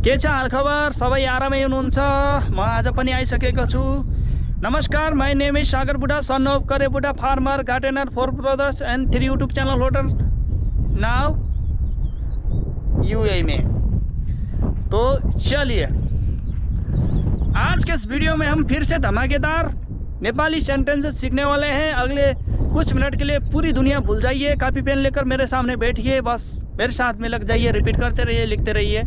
के छ हालखबर सबै आरामै हुनुहुन्छ। म आज पनि आइसकेको छु। नमस्कार, माई नेम इज सागर बुढा, सन अफ करे बुढा, farmer, gardener, 4 brothers and 3 YouTube channel holder now UAE में। तो चलिए आज के इस वीडियो में हम फिर से धमाकेदार नेपाली सेंटेंसेस सीखने वाले हैं। अगले कुछ मिनट के लिए पूरी दुनिया भूल जाइए, कॉपी पेन लेकर मेरे सामने बैठिए, बस मेरे साथ में लग जाइए, रिपीट करते रहिए, लिखते रहिए।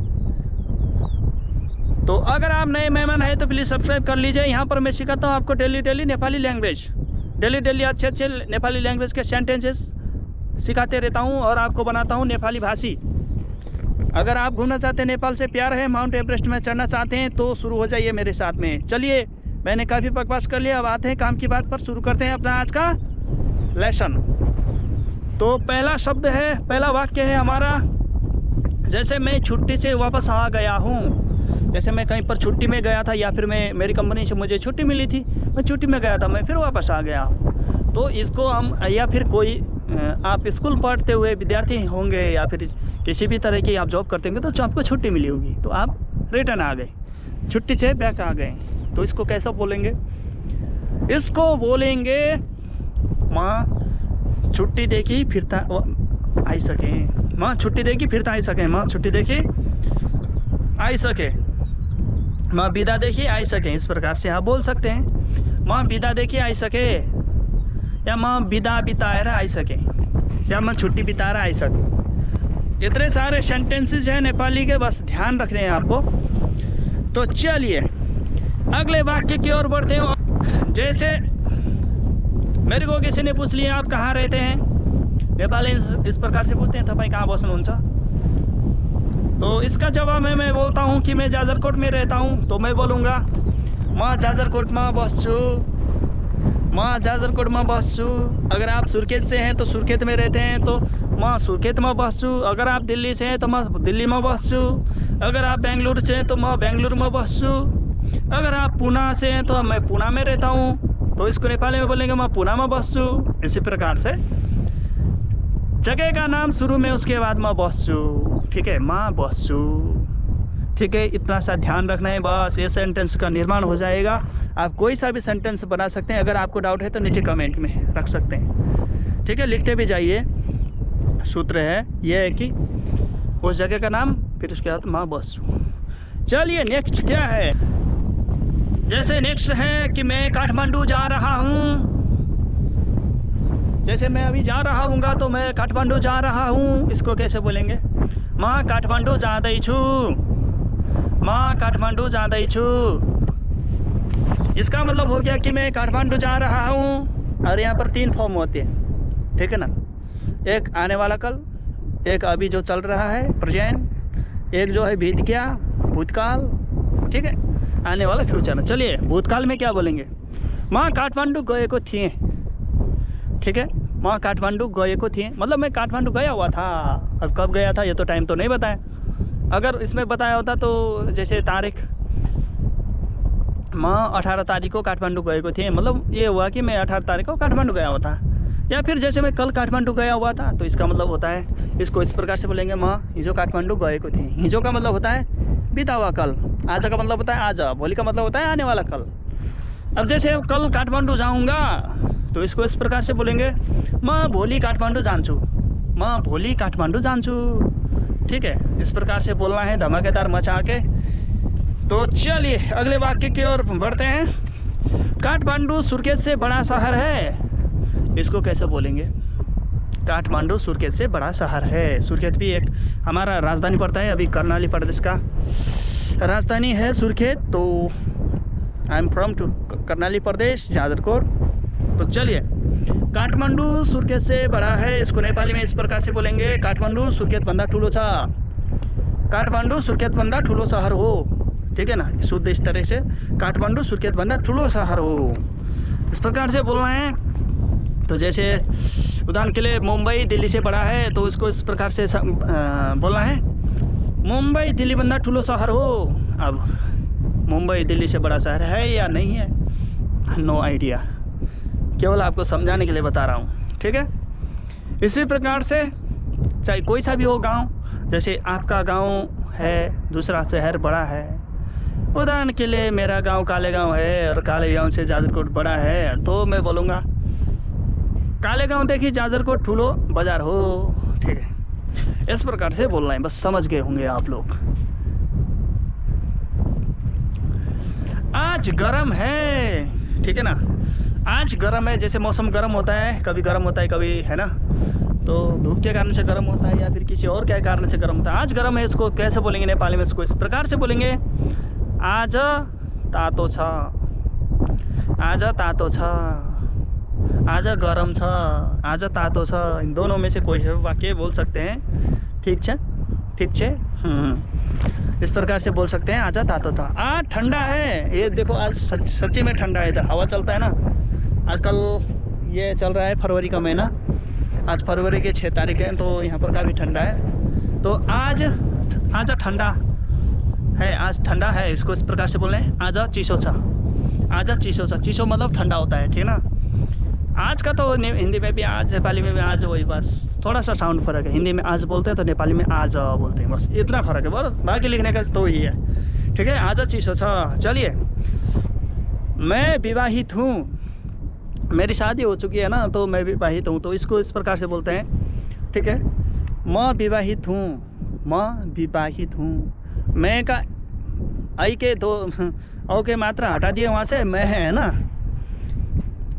तो अगर आप नए मेहमान हैं तो प्लीज़ सब्सक्राइब कर लीजिए। यहाँ पर मैं सिखाता हूँ आपको डेली नेपाली लैंग्वेज, डेली अच्छे नेपाली लैंग्वेज के सेंटेंसेस सिखाते रहता हूँ और आपको बनाता हूँ नेपाली भाषी। अगर आप घूमना चाहते हैं, नेपाल से प्यार है, माउंट एवरेस्ट में चढ़ना चाहते हैं तो शुरू हो जाइए मेरे साथ में। चलिए, मैंने काफ़ी बकवास कर लिया, अब आते हैं काम की बात पर। शुरू करते हैं अपना आज का लेसन। तो पहला शब्द है, पहला वाक्य है हमारा, जैसे मैं छुट्टी से वापस आ गया हूँ। जैसे मैं कहीं पर छुट्टी में गया था या फिर मेरी कंपनी से मुझे छुट्टी मिली थी, मैं छुट्टी में गया था, मैं फिर वापस आ गया। तो इसको हम, या फिर कोई आप स्कूल पढ़ते हुए विद्यार्थी होंगे या फिर किसी भी तरह की आप जॉब करते होंगे तो आपको छुट्टी मिली होगी, तो आप रिटर्न आ गए, छुट्टी से बैक आ गए। तो इसको कैसे बोलेंगे? इसको बोलेंगे माँ छुट्टी देखी फिरता आई सके, माँ छुट्टी देखी फिरता आई सके, माँ छुट्टी देखी आई सके, माँ विदा देखी आई सके। इस प्रकार से आप बोल सकते हैं, माँ विदा देखी आई सके, या माँ विदा बिताएर आई सके, या माँ छुट्टी बिताएर आई सके। इतने सारे सेंटेंसेस हैं नेपाली के, बस ध्यान रखने हैं आपको। तो चलिए अगले वाक्य की ओर बढ़ते हैं। जैसे मेरे को किसी ने पूछ लिया आप कहाँ रहते हैं, नेपाली इस प्रकार से पूछते हैं, तपाईं कहाँ बस्नुहुन्छ? तो इसका जवाब है, मैं बोलता हूँ कि मैं जाजरकोट में रहता हूँ, तो मैं बोलूँगा म जाजरकोटमा बस्छु, म जाजरकोटमा बस्छु। अगर आप सुर्खेत से हैं तो सुर्खेत में रहते हैं तो म सुर्खेतमा बस्छु। अगर आप दिल्ली से हैं तो म दिल्लीमा बस्छु। अगर आप बेंगलुरु से हैं तो म बेंगलुरुमा बस्छु। अगर आप पुणे से हैं तो मैं पुणे में रहता हूँ, तो इसको नेपाली में बोलेंगे मैं पुणेमा बस्छु। इसी प्रकार से जगह का नाम शुरू में, उसके बाद मैं बस्छु, ठीक है, माँ बस्छु, ठीक है। इतना सा ध्यान रखना है, बस ये सेंटेंस का निर्माण हो जाएगा। आप कोई सा भी सेंटेंस बना सकते हैं, अगर आपको डाउट है तो नीचे कमेंट में रख सकते हैं, ठीक है, लिखते भी जाइए। सूत्र है यह है कि उस जगह का नाम, फिर उसके बाद माँ बस्छु। चलिए नेक्स्ट क्या है? जैसे नेक्स्ट है कि मैं काठमांडू जा रहा हूँ। जैसे मैं अभी जा रहा हूँगा तो मैं काठमांडू जा रहा हूँ, इसको कैसे बोलेंगे? म काठमाडौँ जाँदैछु, म काठमाडौँ जाँदैछु। इसका मतलब हो गया कि मैं काठमांडू जा रहा हूँ। और यहाँ पर 3 फॉर्म होते हैं, ठीक है ना? एक आने वाला कल, एक अभी जो चल रहा है प्रेजेंट, एक जो है बीत गया भूतकाल, ठीक है, आने वाला फ्यूचर। चलिए भूतकाल में क्या बोलेंगे? म काठमांडू गएको थिएँ, ठीक है, मैं काठमांडू गएको थिएँ, मतलब मैं काठमांडू गया हुआ था। अब कब गया था ये तो टाइम तो नहीं बताया। अगर इसमें बताया होता तो जैसे तारीख, मैं 18 तारीख को काठमांडू गएको थिएँ, मतलब ये हुआ कि मैं 18 तारीख को काठमांडू गया हुआ था। या फिर जैसे मैं कल काठमांडू गया हुआ था, तो इसका मतलब होता है, इसको इस प्रकार से बोलेंगे, मैं हिजो काठमांडू गएको थिएँ। हिजो का मतलब होता है बीता हुआ कल, आज का मतलब होता है आज, भोलि का मतलब होता है आने वाला कल। अब जैसे कल काठमांडू जाऊँगा तो इसको इस प्रकार से बोलेंगे, म भोलि काठमांडू जान्छु, म भोलि काठमांडू जान्छु, ठीक है। इस प्रकार से बोलना है धमाकेदार मचा के। तो चलिए अगले वाक्य की ओर बढ़ते हैं। काठमांडू सुर्खेत से बड़ा शहर है, इसको कैसे बोलेंगे? काठमांडू सुर्खेत से बड़ा शहर है। सुर्खेत भी एक हमारा राजधानी पड़ता है, अभी कर्णाली प्रदेश का राजधानी है सुर्खेत। तो I am from to Karnali Pradesh, Jajarkot. तो चलिए काठमांडू सुर्खेत से बड़ा है, इसको नेपाली में इस प्रकार से बोलेंगे, काठमांडू सुर्खेत भन्दा ठुलो छ, काठमांडू सुर्खेत भन्दा ठुलो शहर हो, ठीक है ना? शुद्ध इस तरह से काठमांडू सुर्खेत भन्दा ठुलो शहर हो, इस प्रकार से बोलना है। तो जैसे उदाहरण के लिए मुंबई दिल्ली से बड़ा है, तो इसको इस प्रकार से बोलना है, मुंबई दिल्ली भन्दा ठुलो शहर हो। अब मुंबई दिल्ली से बड़ा शहर है या नहीं है, नो आइडिया, केवल आपको समझाने के लिए बता रहा हूँ, ठीक है। इसी प्रकार से चाहे कोई सा भी हो गांव, जैसे आपका गांव है, दूसरा शहर बड़ा है। उदाहरण के लिए मेरा गांव कालेगांव है और कालेगांव से जाजरकोट बड़ा है, तो मैं बोलूँगा कालेगांव देखिए जाजरकोट ठूलो बाज़ार हो, ठीक है। इस प्रकार से बोलना है, बस समझ गए होंगे आप लोग। आज गर्म है, ठीक है ना, आज गर्म है। जैसे मौसम गर्म होता है, कभी गर्म होता है कभी, है ना, तो धूप के कारण से गर्म होता है या फिर किसी और क्या कारण से गर्म होता है। आज गर्म है, इसको कैसे बोलेंगे नेपाली में? इसको इस प्रकार से बोलेंगे, आज तातो छ, आज तातो छ, आज गरम छ, आज तातो छ। इन दोनों में से कोई वाक्य बोल सकते हैं, ठीक है, ठीक है। इस प्रकार से बोल सकते हैं, आज तातो था। आज ठंडा है, ये देखो आज सच्ची में ठंडा है। इधर हवा चलता है ना, आजकल ये चल रहा है फरवरी का महीना, आज फरवरी के 6 तारीख है, तो यहाँ पर काफ़ी ठंडा है। तो आज ठंडा है, आज ठंडा है, इसको इस प्रकार से बोलें, आज चिसो छ, आज चिसो छ। चिसो मतलब ठंडा होता है, ठीक है ना। आज का तो हिंदी में भी आज, नेपाली में भी आज, वही बस थोड़ा सा साउंड फर्क है। हिंदी में आज बोलते हैं तो नेपाली में आज बोलते हैं, बस इतना फ़र्क है। बस बाकी लिखने का तो यही है, ठीक है। आज चिसो छ। चलिए, मैं विवाहित हूँ, मेरी शादी हो चुकी है ना, तो मैं विवाहित हूँ, तो इसको इस प्रकार से बोलते हैं, ठीक है। मैं विवाहित हूँ, मैं विवाहित हूँ। मैं का आई के दो औ के मात्रा हटा दिए वहाँ से, मैं है ना,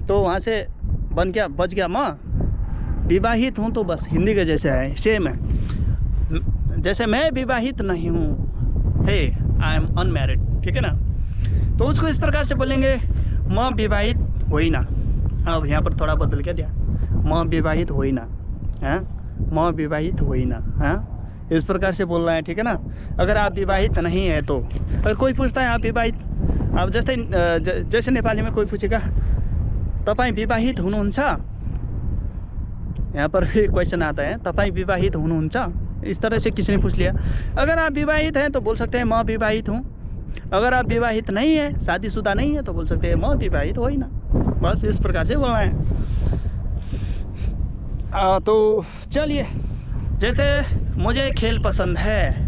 तो वहाँ से बन गया, बच गया मैं विवाहित हूँ, तो बस हिंदी के जैसे है, सेम है। जैसे मैं विवाहित नहीं हूँ, हे आई एम अनमैरिड, ठीक है ना, तो उसको इस प्रकार से बोलेंगे, मैं विवाहित होई ना। अब यहाँ पर थोड़ा बदल के दिया, मैं विवाहित होई ना, हाँ, मैं विवाहित होई ना, हाँ, इस प्रकार से बोलना है, ठीक है ना। अगर आप विवाहित नहीं है तो, अगर कोई पूछता है आप विवाहित, अब जैसे नेपाली में कोई पूछेगा तपाईँ विवाहित हुनुहुन्छ, यहाँ पर भी क्वेश्चन आता है, तपाईँ विवाहित हुनुहुन्छ, इस तरह से किसी ने पूछ लिया। अगर आप विवाहित हैं तो बोल सकते हैं मैं विवाहित हूँ। अगर आप विवाहित नहीं है, शादीशुदा नहीं है, तो बोल सकते हैं मैं विवाहित हो ही ना। बस इस प्रकार से बोलना है। तो चलिए, जैसे मुझे खेल पसंद है,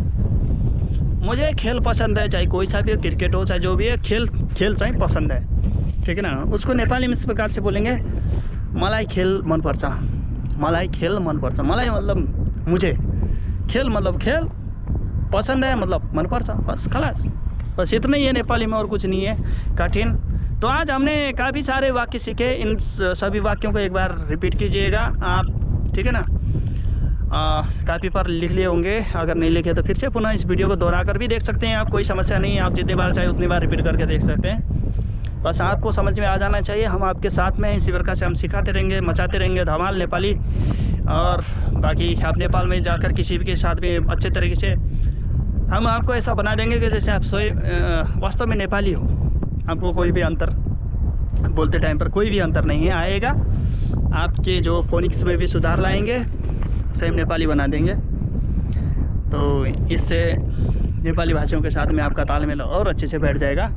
मुझे खेल पसंद है, चाहे कोई सा भी हो, क्रिकेट हो चाहे जो भी है, खेल चाहे पसंद है, ठीक है ना। उसको नेपाली में इस प्रकार से बोलेंगे, मलाई खेल मनपर्छ, मलाई खेल मनपर्छ। मलाई मतलब मुझे, खेल मतलब खेल, पसंद है मतलब मनपर्छ, बस खलास, बस इतना ही है नेपाली में, और कुछ नहीं है कठिन। तो आज हमने काफ़ी सारे वाक्य सीखे, इन सभी वाक्यों को एक बार रिपीट कीजिएगा आप, ठीक है ना। कापी पर लिख लिए होंगे, अगर नहीं लिखे तो फिर से पुनः इस वीडियो को दोहरा कर भी देख सकते हैं आप, कोई समस्या नहीं है। आप जितनी बार चाहे उतनी बार रिपीट करके देख सकते हैं, बस आपको समझ में आ जाना चाहिए। हम आपके साथ में इसी प्रकार से हम सिखाते रहेंगे, मचाते रहेंगे धमाल नेपाली। और बाकी आप नेपाल में जाकर किसी भी के साथ भी अच्छे तरीके से हम आपको ऐसा बना देंगे कि जैसे आप वास्तव में नेपाली हो, आपको कोई भी अंतर बोलते टाइम पर कोई भी अंतर नहीं आएगा। आपके जो फोनिक्स में भी सुधार लाएंगे, सेम नेपाली बना देंगे, तो इससे नेपाली भाषाओं के साथ में आपका तालमेल और अच्छे से बैठ जाएगा,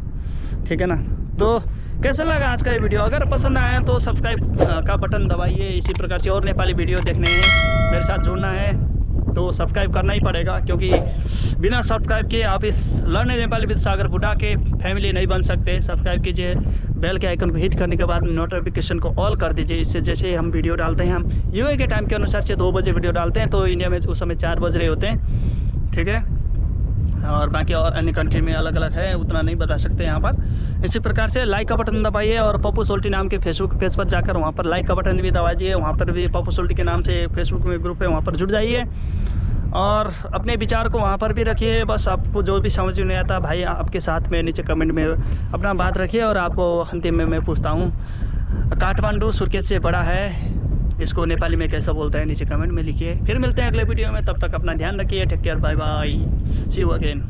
ठीक है ना। तो कैसा लगा आज का ये वीडियो? अगर पसंद आया तो सब्सक्राइब का बटन दबाइए। इसी प्रकार से और नेपाली वीडियो देखने हैं, मेरे साथ जुड़ना है तो सब्सक्राइब करना ही पड़ेगा, क्योंकि बिना सब्सक्राइब किए आप इस लर्निंग नेपाली विद सागर बुड्ढा के फैमिली नहीं बन सकते। सब्सक्राइब कीजिए, बेल के आइकन को हिट करने के बाद नोटिफिकेशन को ऑल कर दीजिए। इससे जैसे हम वीडियो डालते हैं, हम यूए के टाइम के अनुसार से 2 बजे वीडियो डालते हैं, तो इंडिया में उस समय 4 बज रहे होते हैं, ठीक है। और बाकी और अन्य कंट्री में अलग अलग है, उतना नहीं बता सकते यहाँ पर। इसी प्रकार से लाइक का बटन दबाइए और पप्पू सोल्टी नाम के फेसबुक पेज पर जाकर वहाँ पर लाइक का बटन भी दबाइए। वहाँ पर भी पप्पू सोल्टी के नाम से फेसबुक में ग्रुप है, वहाँ पर जुड़ जाइए और अपने विचार को वहाँ पर भी रखिए। बस आपको जो भी समझ नहीं आता भाई, आपके साथ में नीचे कमेंट में अपना बात रखिए। और आपको अंतिम में मैं पूछता हूँ, काठमांडू सुर्खेत से बड़ा है, इसको नेपाली में कैसा बोलता है, नीचे कमेंट में लिखिए। फिर मिलते हैं अगले वीडियो में, तब तक अपना ध्यान रखिए। Take care, bye bye, see you again.